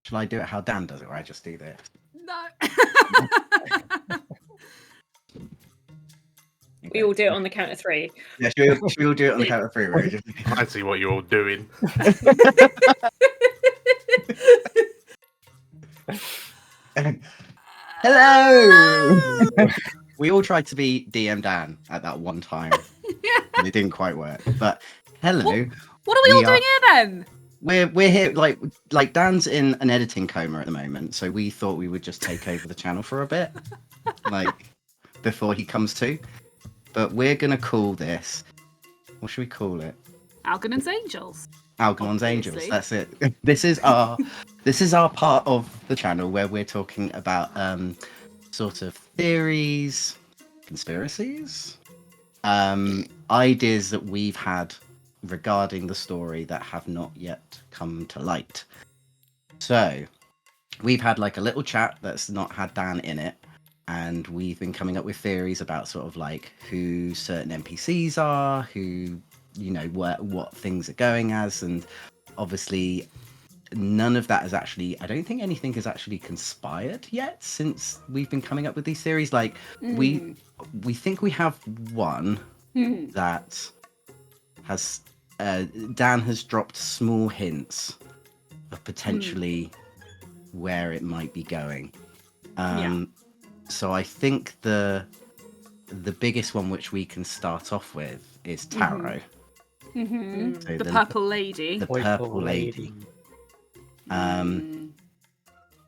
Shall I do it how Dan does it, or I just do this? No. We all do it on the count of 3. Yeah, should we all do it on the count of 3? Right? I see what you're all doing. Hello! We all tried to be DM Dan at that one time. And it didn't quite work. But hello. What are we all doing here then? We're here, like Dan's in an editing coma at the moment, so we thought we would just take over the channel for a bit, like before he comes to. But we're gonna call this. What should we call it? Algernon's Angels. Algernon's Obviously. Angels. That's it. This is our part of the channel where we're talking about sort of theories, conspiracies, ideas that we've had regarding the story that have not yet come to light. So we've had like a little chat that's not had Dan in it, and we've been coming up with theories about sort of like who certain NPCs are, who, you know, what things are going as, and obviously none of that is actually, I don't think anything has actually conspired yet since we've been coming up with these theories. Like we think we have one that has Dan has dropped small hints of potentially where it might be going. So I think the biggest one which we can start off with is Tarot. So The Purple Lady. The Purple Lady.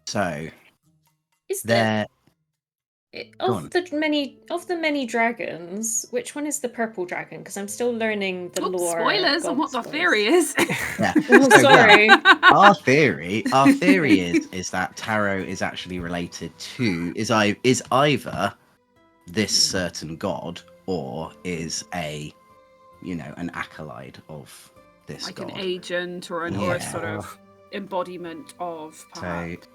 So Is there of the many dragons, which one is the purple dragon? Because I'm still learning the lore. Spoilers on what the theory is. yeah. Oh, So, sorry. Our theory is that Tarot is actually related to is either this certain god or is an acolyte of this like god. an agent or a sort of embodiment of perhaps. So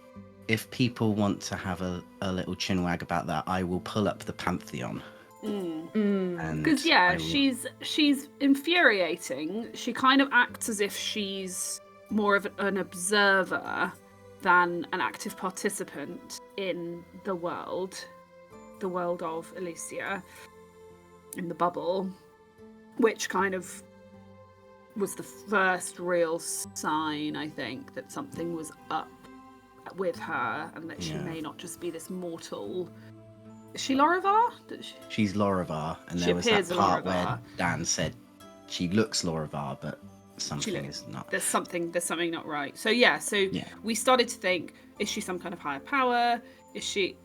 if people want to have a little chinwag about that, I will pull up the Pantheon. Because she's infuriating. She kind of acts as if she's more of an observer than an active participant in the world of Elysia, in the bubble, which kind of was the first real sign, I think, that something was up with her and that she may not just be this mortal. Is she Lorivar? She's Lorivar, and there was that part where Dan said she looks Lorivar, but something is not. There's something not right. So we started to think: is she some kind of higher power? Is she?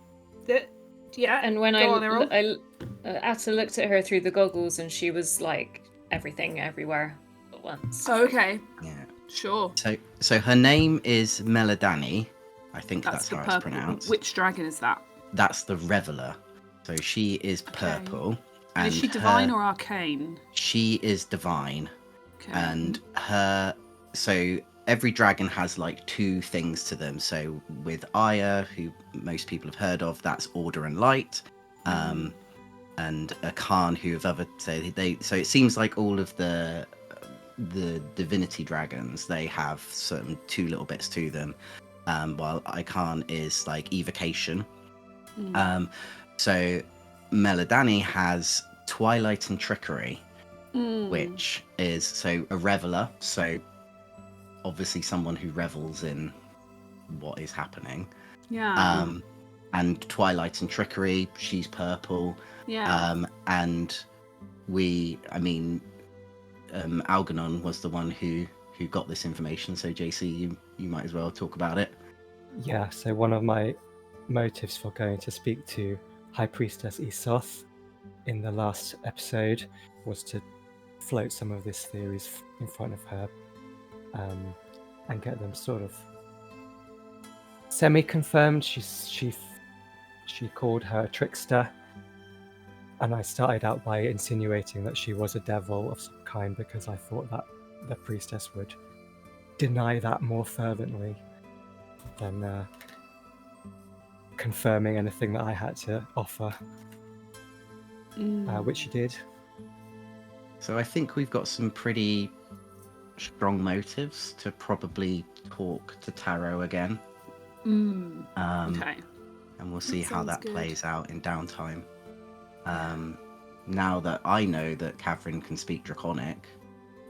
And when Atta looked at her through the goggles, and she was like everything, everywhere at once. Oh, okay. Yeah. Sure. So her name is Meladani. I think that's how it's pronounced. Which dragon is that? That's the Reveler. So she is purple. And is she divine or arcane? She is divine. Okay. And so every dragon has like two things to them. So with Aya, who most people have heard of, that's order and light. And a Khan, who have other so it seems like all of the divinity dragons, they have certain two little bits to them. While Icon is like evocation. So Meladani has Twilight and Trickery, which is so a reveler, so obviously someone who revels in what is happening. Yeah. And Twilight and Trickery, she's purple. Yeah. And Algernon was the one who got this information. So JC, you might as well talk about it. Yeah, so one of my motives for going to speak to High Priestess Isoth in the last episode was to float some of these theories in front of her and get them sort of semi-confirmed. She called her a trickster, and I started out by insinuating that she was a devil of some kind because I thought that the priestess would deny that more fervently than confirming anything that I had to offer, which she did. So I think we've got some pretty strong motives to probably talk to Taro again. Okay. And we'll see how that good. plays out in downtime. Now that I know that Catherine can speak Draconic,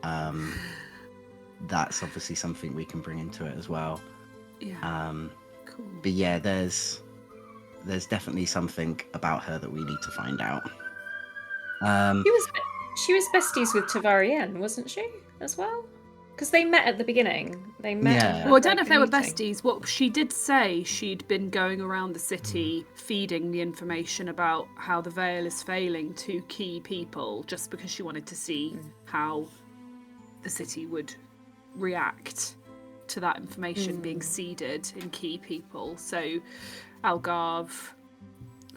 that's obviously something we can bring into it as well. Yeah. Cool. But yeah, there's definitely something about her that we need to find out. She was besties with Tavarien, wasn't she, as well? Because they met at the beginning. They met. Yeah. Well, I don't know if they were besties. What she did say, she'd been going around the city feeding the information about how the Veil is failing to key people, just because she wanted to see how the city would react to that information being seeded in key people. So Algarve,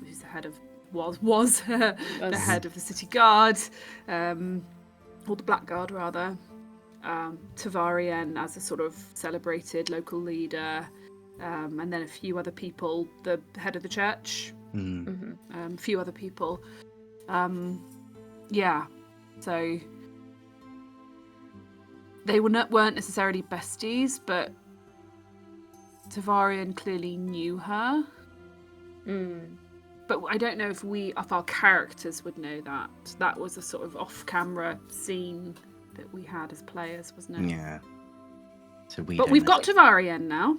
who's the head of was the head of the city guard, or the Black Guard rather. Tavarien as a sort of celebrated local leader, and then a few other people, the head of the church, a few other people. So they weren't necessarily besties, but Tavarien clearly knew her. But I don't know if our characters would know that. That was a sort of off-camera scene that we had as players, wasn't it? Yeah. So But we've got Tavarien now.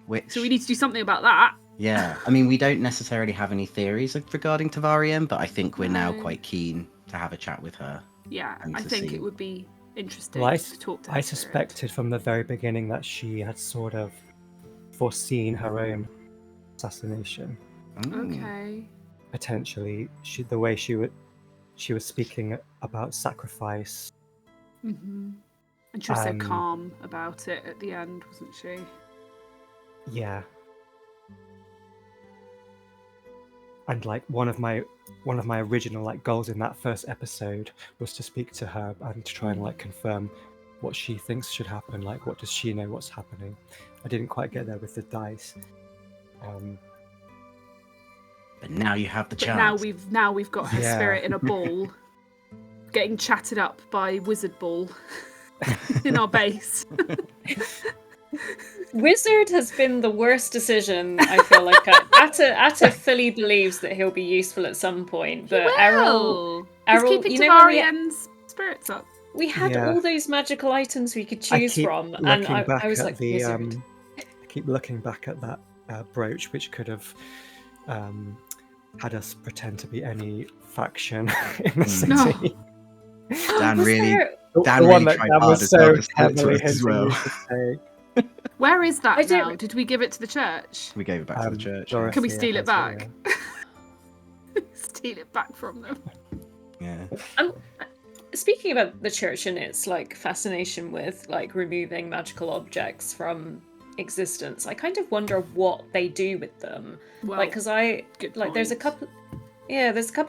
Which... So we need to do something about that. Yeah. I mean, we don't necessarily have any theories regarding Tavarien, but I think we're now quite keen to have a chat with her. Yeah, I think it would be interesting to talk to her. I suspected from the very beginning that she had sort of foreseen her own assassination. Okay. Potentially, the way she was speaking about sacrifice. And she was so calm about it at the end, wasn't she? Yeah. And like one of my original like goals in that first episode was to speak to her and to try and like confirm what she thinks should happen. Like, what does she know what's happening? I didn't quite get there with the dice. But now you have the chance. Now we've got her spirit in a ball, getting chatted up by Wizard Ball in our base. Wizard has been the worst decision, I feel like. Atta fully believes that he'll be useful at some point, but Errol, he's keeping Tavarien's spirits up. We had all those magical items we could choose from, and I was like, Wizard. I keep looking back at that brooch, which could have had us pretend to be any faction in the city. Dan really tried hard was as so well to sell it heavily to us as well. Where is that now? Did we give it to the church? We gave it back to the church. Dorothea, can we steal it back? Steal it back from them. Yeah. Speaking about the church and its like fascination with like removing magical objects from existence, I kind of wonder what they do with them. Well, like, because there's a couple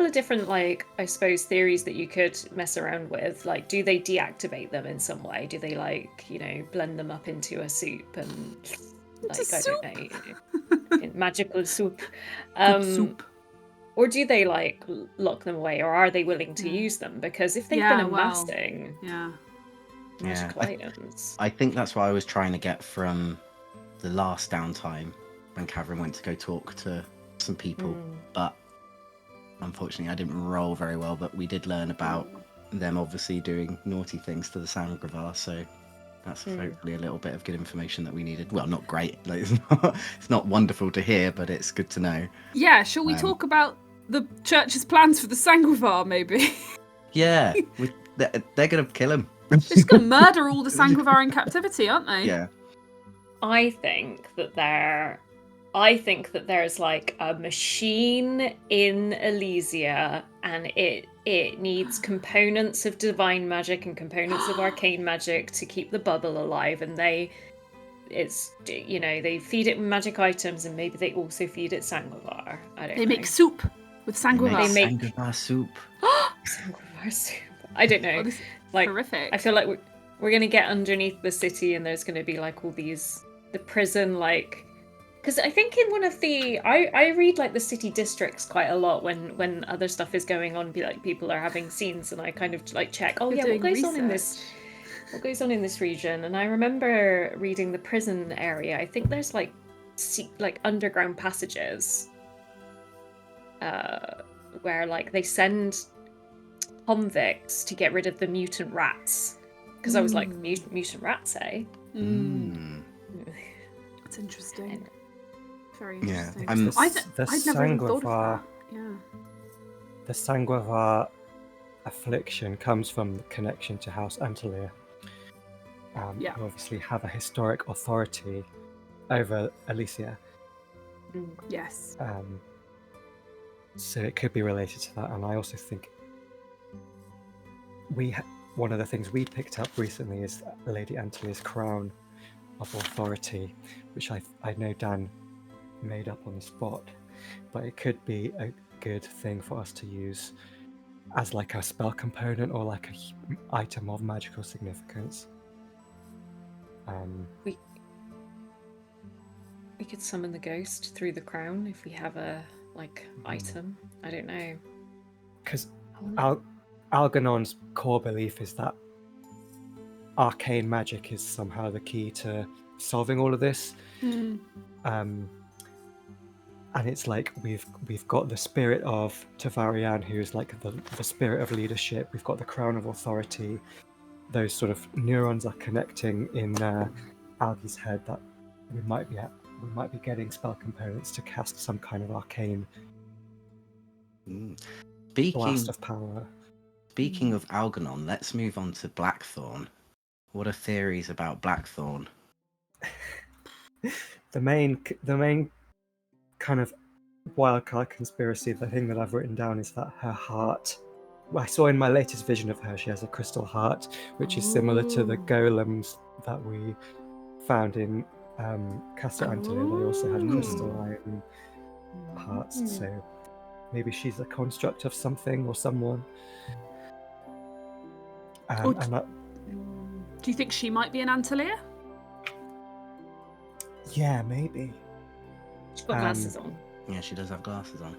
of different, like, I suppose, theories that you could mess around with. Like, do they deactivate them in some way? Do they, like, blend them up into a soup and, like, I don't know, magical soup? Soup. Or do they, like, lock them away? Or are they willing to use them? Because if they've been amassing magical items... I think that's what I was trying to get from the last downtime when Catherine went to go talk to some people. But... unfortunately, I didn't roll very well, but we did learn about them obviously doing naughty things to the Sangrevar, so that's hopefully a little bit of good information that we needed. Well, not great. Like, it's not wonderful to hear, but it's good to know. Yeah, shall we talk about the church's plans for the Sangrevar, maybe? Yeah, they're going to kill him. They're just going to murder all the Sangrevar in captivity, aren't they? Yeah. I think that there's like a machine in Elysia, and it needs components of divine magic and components of arcane magic to keep the bubble alive, and they feed it with magic items, and maybe they also feed it Sangrevar. I don't know. They make soup with Sangrevar. They make Sangrevar soup. Sangrevar soup. I don't know. Oh, like, horrific. I feel like we're gonna get underneath the city, and there's gonna be like all these the prison like. Because I think in one of the... I read, like, the city districts quite a lot when other stuff is going on, like, people are having scenes, and I kind of, like, check, what goes on in this... what goes on in this region. And I remember reading the prison area. I think there's like underground passages where like they send convicts to get rid of the mutant rats. Because I was like, mutant rats, eh? That's interesting. Very Yeah, interesting. I'd never even thought of that. Yeah. The Sanguivar affliction comes from the connection to House Antelia. Who obviously have a historic authority over Elysia. Yes. So it could be related to that, and I also think one of the things we picked up recently is Lady Antelia's crown of authority, which I know Dan made up on the spot, but it could be a good thing for us to use as like a spell component or like an item of magical significance. We could summon the ghost through the crown if we have a item. I don't know. Because Algernon's core belief is that arcane magic is somehow the key to solving all of this. And it's like we've got the spirit of Tavarian, who's like the spirit of leadership. We've got the crown of authority. Those sort of neurons are connecting in Algie's head that we might be getting spell components to cast some kind of arcane blast of power. Speaking of Algernon, let's move on to Blackthorn. What are theories about Blackthorn? The main kind of wildcard conspiracy, the thing that I've written down, is that her heart. I saw in my latest vision of her, she has a crystal heart, which is similar to the golems that we found in Castle Antelia. They also had crystal iron hearts, so maybe she's a construct of something or someone. Do you think she might be an Antelia? Yeah, maybe. She's got glasses on. Yeah, she does have glasses on.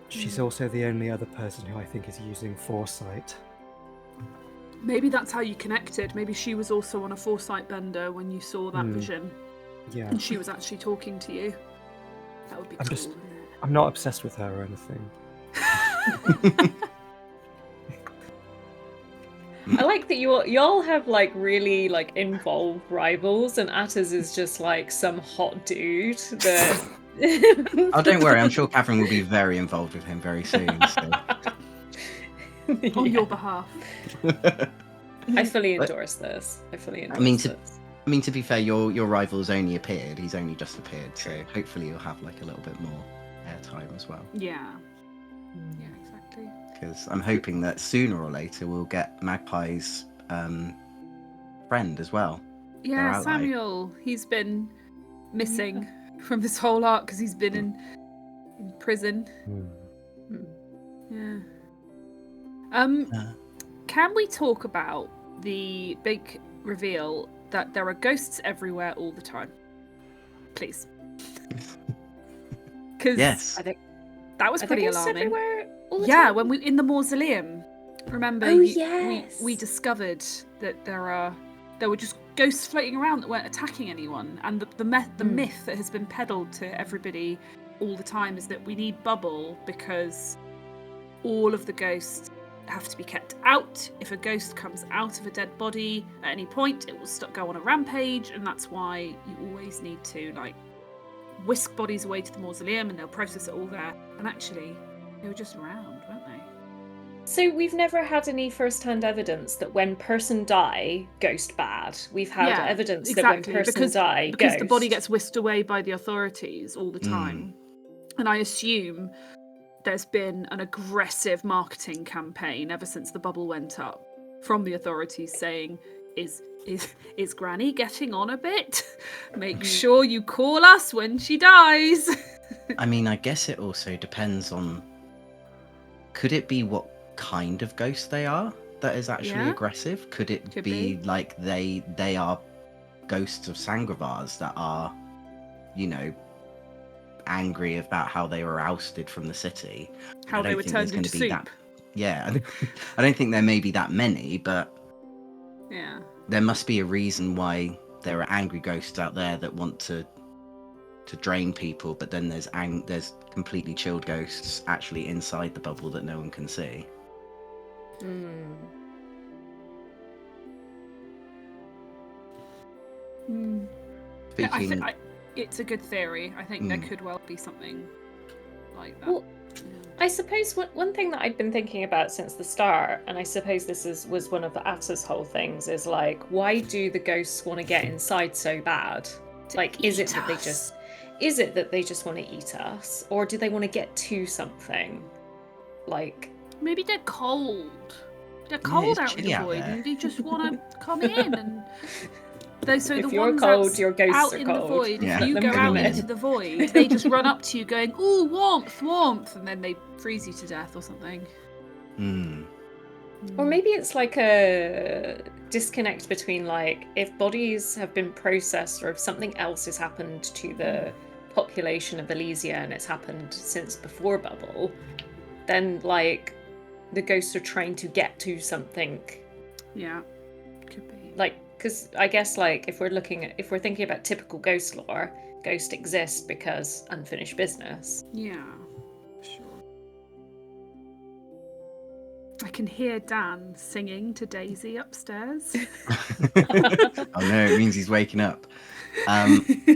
She's also the only other person who I think is using foresight. Maybe that's how you connected. Maybe she was also on a foresight bender when you saw that vision. Yeah. And she was actually talking to you. That would be cool. I'm not obsessed with her or anything. I like that y'all have like really like involved rivals, and Attas is just like some hot dude that. Oh, don't worry. I'm sure Catherine will be very involved with him very soon. So. On your behalf. I fully endorse this. this. I mean, to be fair, your rival's only appeared. He's only just appeared, so hopefully you'll have like a little bit more airtime as well. Yeah. Yeah, exactly. Because I'm hoping that sooner or later we'll get Magpie's friend as well. Yeah, Samuel. He's been missing from this whole arc because he's been in prison. Yeah. Can we talk about the big reveal that there are ghosts everywhere all the time? Please. Because yes. that was pretty alarming. Yeah, when we in the mausoleum. Remember, we discovered that there were just ghosts floating around that weren't attacking anyone, and the myth that has been peddled to everybody all the time is that we need Bubble because all of the ghosts have to be kept out. If a ghost comes out of a dead body at any point, it will go on a rampage, and that's why you always need to like whisk bodies away to the mausoleum and they'll process it all there. And actually, they were just around, weren't they? So we've never had any first-hand evidence that when person die, ghost bad. We've had evidence that when person die, because ghost. The body gets whisked away by the authorities all the time. And I assume there's been an aggressive marketing campaign ever since the bubble went up from the authorities saying, is Granny getting on a bit? Make sure you call us when she dies. I mean, I guess it also depends on, could it be what kind of ghost they are that is actually aggressive? Could it be like they are ghosts of Sanguivars that are, angry about how they were ousted from the city? How they were turned into soup. I don't think there may be that many, but yeah. there must be a reason why there are angry ghosts out there that want to drain people, but then there's completely chilled ghosts actually inside the bubble that no one can see. Speaking... it's a good theory. I think there could well be something like that. Well, I suppose one thing that I've been thinking about since the start, and I suppose this was one of the Atta's whole things, is like, why do the ghosts want to get inside so bad? Like, is it that they just want to eat us, or do they want to get to something? Like, maybe they're cold. They're cold out in the void, and they just want to come in. And so if the you're ones cold, your ghosts out are in cold. the void, Yeah. if you go out into the void, they just run up to you going, "Ooh, warmth, warmth," and then they freeze you to death or something. Or maybe it's like a disconnect between, like, if bodies have been processed or if something else has happened to the population of Elysia and it's happened since before Bubble, then, like, the ghosts are trying to get to something. Yeah, could be. Like, because I guess, like, if we're thinking about typical ghost lore, ghosts exist because unfinished business. Yeah, sure. I can hear Dan singing to Daisy upstairs. Oh no, it means he's waking up.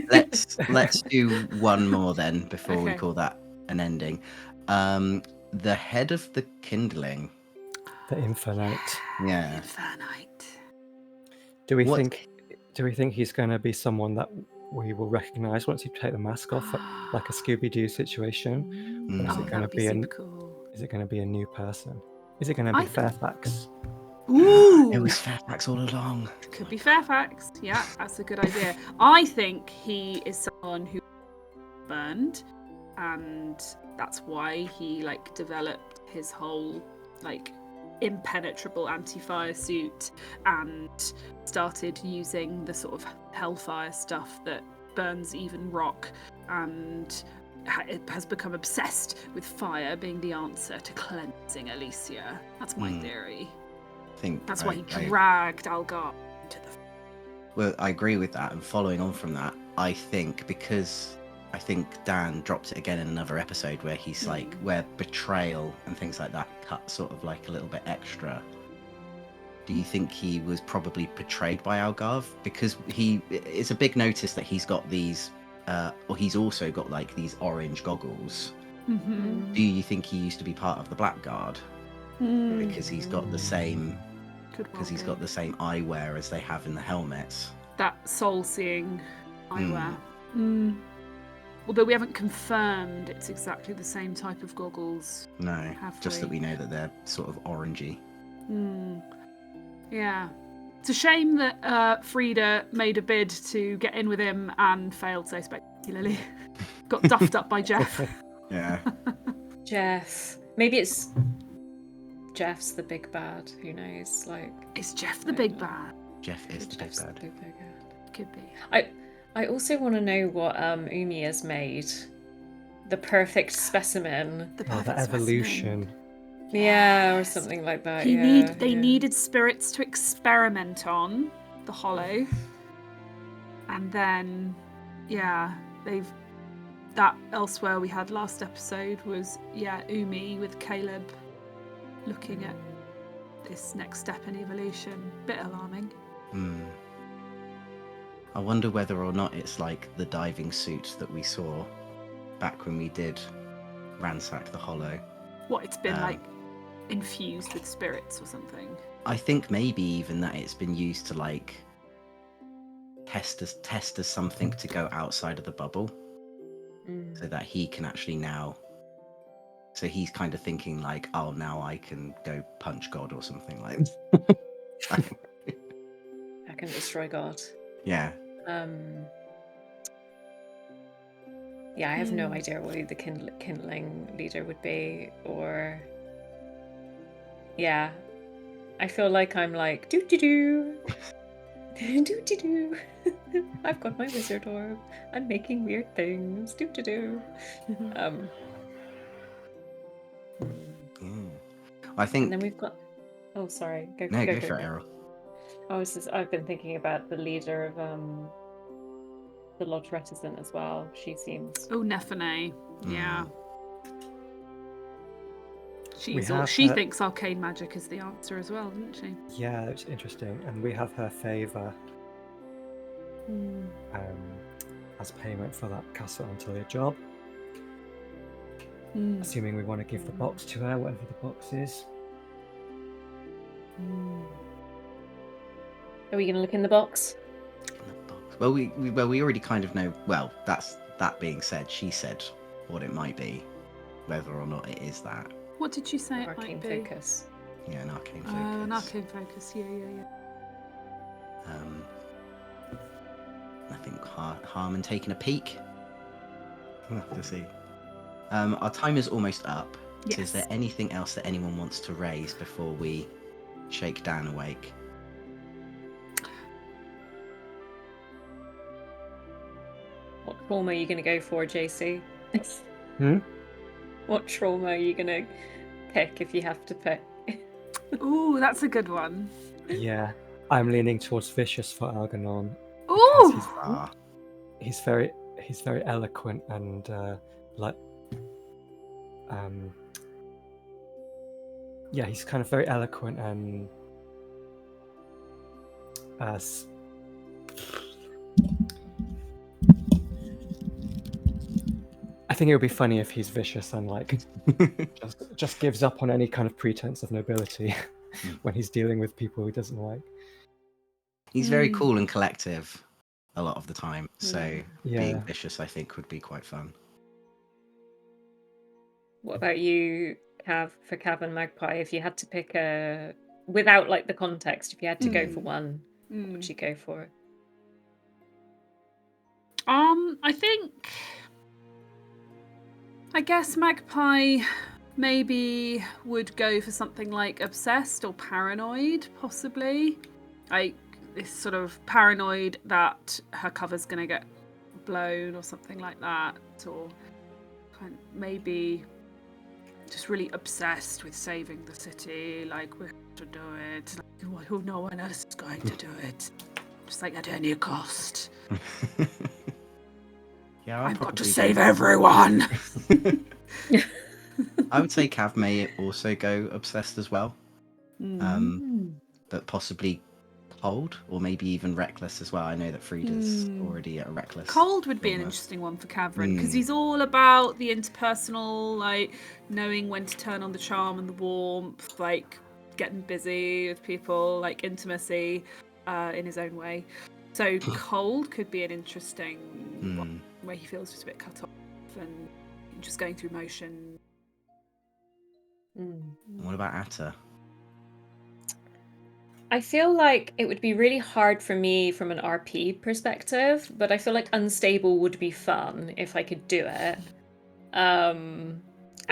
Let's do one more then before we call that an ending. The head of the kindling. The Infinite. Yeah. Infinite. Do we think he's going to be someone that we will recognise once you take the mask off, like a Scooby-Doo situation? Or is it going to be Is it going to be a new person? Is it going to be Fairfax? Ooh! It was Fairfax all along. Could be Fairfax. Yeah, that's a good idea. I think he is someone who burned, and that's why he developed his whole impenetrable anti-fire suit and started using the sort of hellfire stuff that burns even rock, and it has become obsessed with fire being the answer to cleansing Elysia. That's my theory. I think that's why he dragged Algernon into the... Well, I agree with that, and following on from that, I think Dan dropped it again in another episode where he's where betrayal and things like that cut sort of a little bit extra. Do you think he was probably betrayed by Algarve? Because it's a big notice that he's got these, or he's also got these orange goggles. Mm-hmm. Do you think he used to be part of the Blackguard? Because he's got the same, got the same eyewear as they have in the helmets. That soul-seeing eyewear. Although we haven't confirmed it's exactly the same type of goggles. No, just that we know that they're sort of orangey. Yeah. It's a shame that Frida made a bid to get in with him and failed so spectacularly. Got duffed up by Jeff. Yeah. Jeff. Maybe it's Jeff's the big bad. Who knows? Is Jeff the big bad? Jeff is the big bad. Could be. I also want to know what Umi has made. The perfect specimen. The perfect evolution. Specimen. Yeah, or something like that. They needed spirits to experiment on the Hollow, and then that elsewhere we had last episode was Umi with Caleb looking at this next step in evolution. Bit alarming. I wonder whether or not it's the diving suit that we saw back when we did ransack the Hollow. What, it's been infused with spirits or something? I think maybe even that it's been used to test as something to go outside of the bubble, so that he can actually now. So he's kind of thinking oh, now I can go punch God or something like that. I can destroy God. Yeah. Yeah, I have no idea who the kindling leader would be, or... Yeah. I feel like I'm doo-doo-doo. Doo-doo-doo. I've got my wizard orb. I'm making weird things. Doo-doo-doo. I think... And then we've got... Oh, sorry. Go for it, Errol. I've been thinking about the leader of the Lodge Reticent as well. She seems... Oh, Nephene. Yeah. She thinks arcane magic is the answer as well, doesn't she? Yeah, it's interesting. And we have her favour as payment for that Castle Antilia job. Assuming we want to give the box to her, whatever the box is. Are we going to look in the box? Well, we already kind of know. Well, that being said, she said what it might be, whether or not it is that. What did she say? Arcane it might be? focus. Yeah, an arcane focus. Oh, an arcane focus. Yeah. Nothing harm in taking a peek. We'll have to see. Our time is almost up. Yes. So is there anything else that anyone wants to raise before we shake Dan awake? What trauma are you going to go for, JC? What trauma are you going to pick if you have to pick? Ooh, that's a good one. Yeah, I'm leaning towards vicious for Algernon. Ooh! He's very eloquent and he's kind of very eloquent and I think it would be funny if he's vicious and like just gives up on any kind of pretense of nobility when he's dealing with people he doesn't like. He's very cool and collective a lot of the time, so being vicious I think would be quite fun. What about you, Cav, for Cav and Magpie? If you had to pick without like the context, if you had to go for one, what would you go for? I guess Magpie maybe would go for something like obsessed or paranoid, possibly. Like this sort of paranoid that her cover's going to get blown or something like that, or maybe just really obsessed with saving the city, like we have to do it, like no one else is going to do it, just like at any cost. Yeah, I've got to save everyone. I would say Cav may also go obsessed as well, but possibly cold or maybe even reckless as well. I know that Frida's already at a reckless. Cold would be an interesting one for Cavern because he's all about the interpersonal, like knowing when to turn on the charm and the warmth, like getting busy with people, like intimacy in his own way. So cold could be an interesting one where he feels just a bit cut off and just going through motion. What about Atta? I feel like it would be really hard for me from an RP perspective, but I feel like unstable would be fun if I could do it. Hi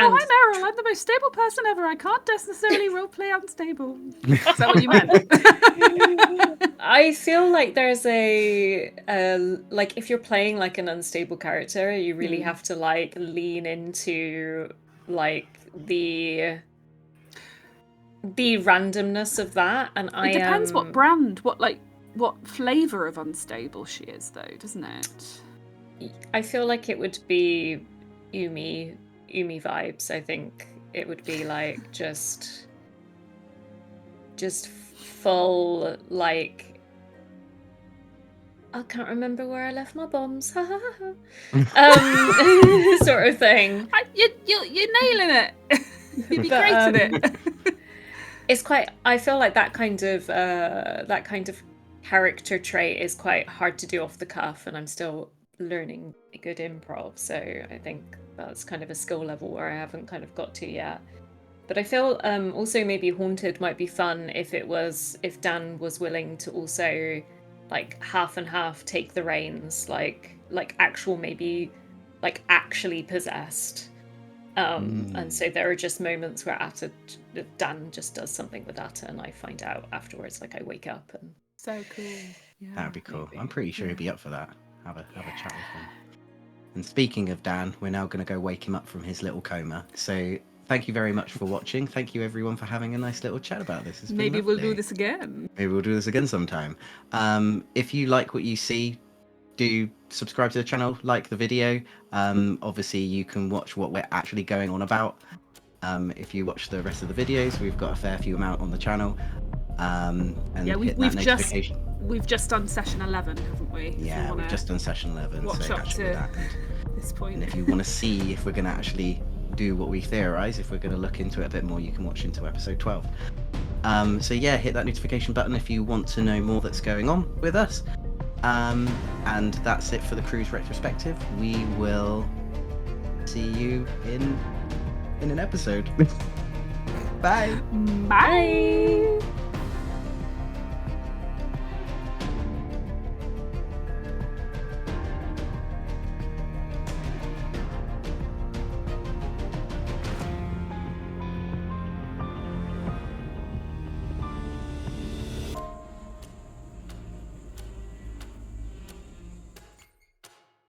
Meryl, I'm the most stable person ever. I can't necessarily roleplay unstable. Is that what you meant? I feel like there's a like if you're playing like an unstable character, you really have to like lean into like the randomness of that, and it depends what brand, what flavour of unstable she is, though, doesn't it? I feel like it would be Umi vibes. I think it would be like just full like I can't remember where I left my bombs. Sort of thing. You're nailing it. You'd be great at it. It's quite. I feel like that kind of character trait is quite hard to do off the cuff, and I'm still learning good improv. So I think that's kind of a skill level where I haven't kind of got to yet. But I feel also maybe Haunted might be fun if Dan was willing to also like half and half take the reins, like actual maybe like actually possessed. And so there are just moments where Dan just does something with Atta, and I find out afterwards, like I wake up and so cool. Yeah, that would be cool. Maybe. I'm pretty sure he'd be up for that. Have a chat with him. And speaking of Dan, we're now going to go wake him up from his little coma. So thank you very much for watching. Thank you everyone for having a nice little chat about this. It's been Maybe we'll lovely. do this again. Maybe we'll do this again sometime. If you like what you see, do subscribe to the channel, like the video. Obviously, you can watch what we're actually going on about. If you watch the rest of the videos, we've got a fair few amount on the channel. And yeah, hit that notification. We've just done session 11, haven't we? Yeah, we've just done session 11. Watch so up catch up to with that. this point. And if you want to see if we're going to actually do what we theorize, if we're going to look into it a bit more, you can watch into episode 12. So yeah, hit that notification button if you want to know more that's going on with us. And that's it for the cruise retrospective. We will see you in an episode. Bye. Bye.